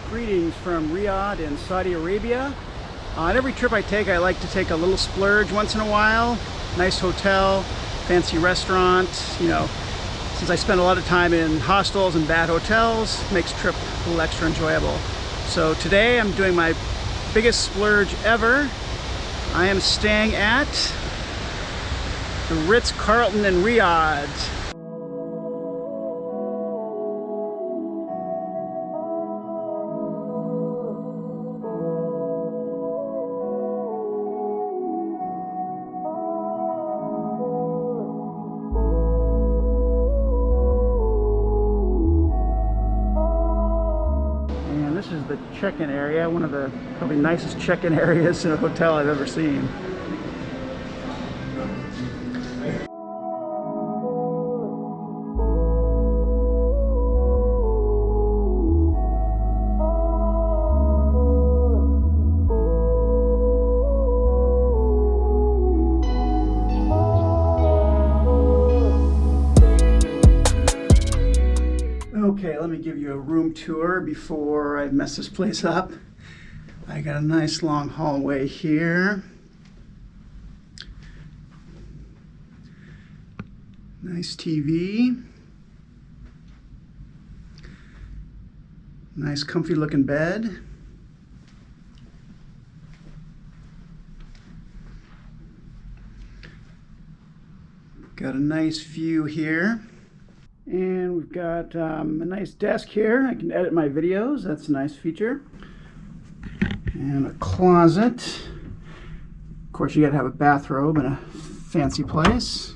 Greetings from Riyadh in Saudi Arabia. On every trip I take, I like to take a little splurge once in a while. Nice hotel, fancy restaurant. You know, since I spend a lot of time in hostels and bad hotels, makes the trip a little extra enjoyable. So today I'm doing my biggest splurge ever. I am staying at the Ritz-Carlton in Riyadh. This is the check-in area, one of the probably nicest check-in areas in a hotel I've ever seen. Okay, let me give you a room tour before I mess this place up. I got a nice long hallway here. Nice TV. Nice comfy looking bed. Got a nice view here. And we've got a nice desk here. I can edit my videos. That's a nice feature. And a closet. Of course, you gotta have a bathrobe in a fancy place.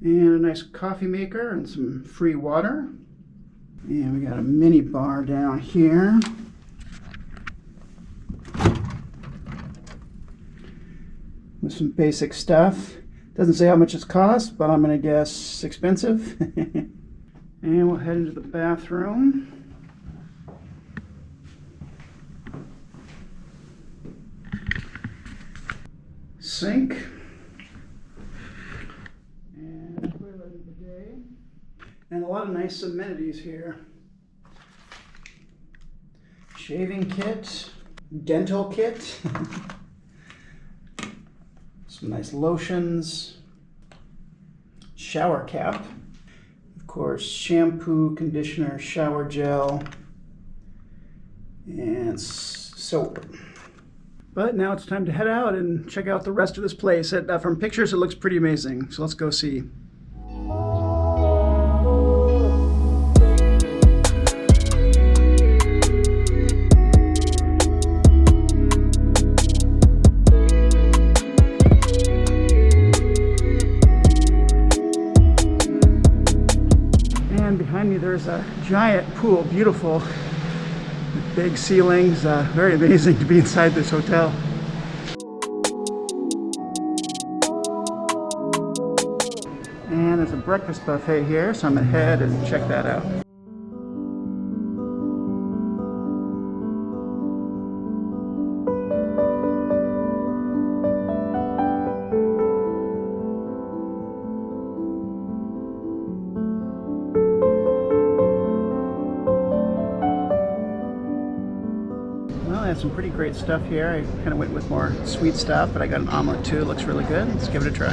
And a nice coffee maker and some free water. And we got a mini bar down here. With some basic stuff. Doesn't say how much it costs, but I'm gonna guess expensive. And we'll head into the bathroom. Sink. And toilet and bidet. And a lot of nice amenities here. Shaving kit. Dental kit. Some nice lotions. Shower cap. Of course, shampoo, conditioner, shower gel, and soap. But now it's time to head out and check out the rest of this place. From pictures, it looks pretty amazing. So let's go see. Behind me there's a giant pool, beautiful, with big ceilings, very amazing to be inside this hotel. And there's a breakfast buffet here, so I'm gonna head and check that out. I have some pretty great stuff here. I kind of went with more sweet stuff, but I got an omelet too. It looks really good. Let's give it a try.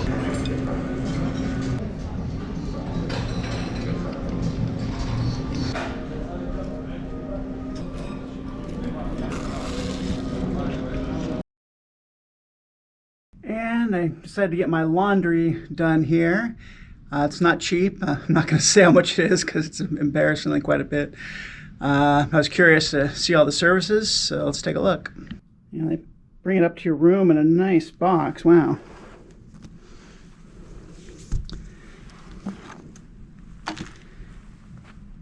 And I decided to get my laundry done here. It's not cheap. I'm not going to say how much it is because it's embarrassingly quite a bit. I was curious to see all the services, so let's take a look. And they bring it up to your room in a nice box. Wow.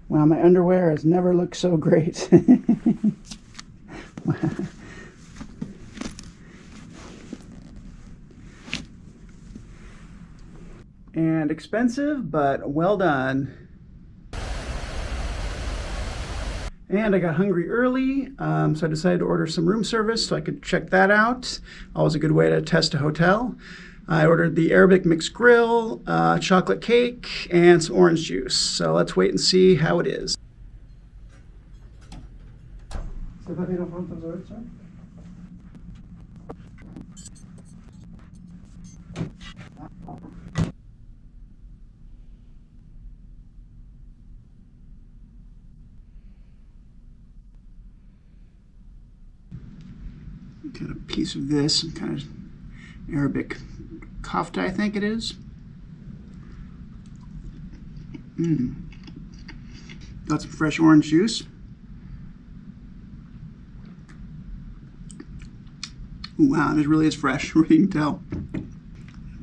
Wow, my underwear has never looked so great. And expensive, but well done. And I got hungry early, so I decided to order some room service so I could check that out. Always a good way to test a hotel. I ordered the Arabic mixed grill, chocolate cake, and some orange juice. So let's wait and see how it is. Got a piece of this, some kind of Arabic kofta, I think it is. Got some fresh orange juice. Ooh, wow, this really is fresh, you can tell.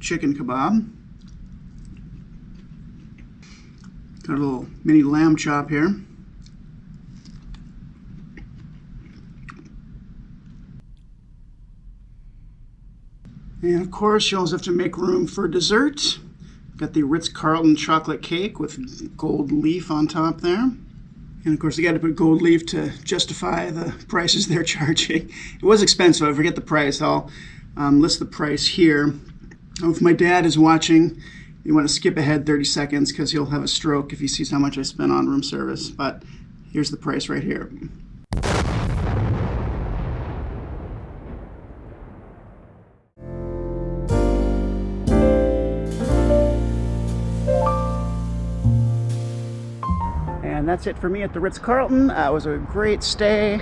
Chicken kebab. Got a little mini lamb chop here. And of course, you always have to make room for dessert. Got the Ritz-Carlton chocolate cake with gold leaf on top there. And of course, you got to put gold leaf to justify the prices they're charging. It was expensive. I forget the price. I'll list the price here. If my dad is watching, you want to skip ahead 30 seconds because he'll have a stroke if he sees how much I spent on room service. But here's the price right here. And that's it for me at the Ritz-Carlton. It was a great stay.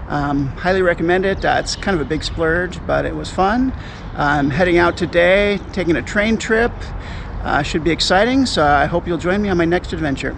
Highly recommend it. It's kind of a big splurge, but it was fun. I'm heading out today, taking a train trip. Should be exciting, so I hope you'll join me on my next adventure.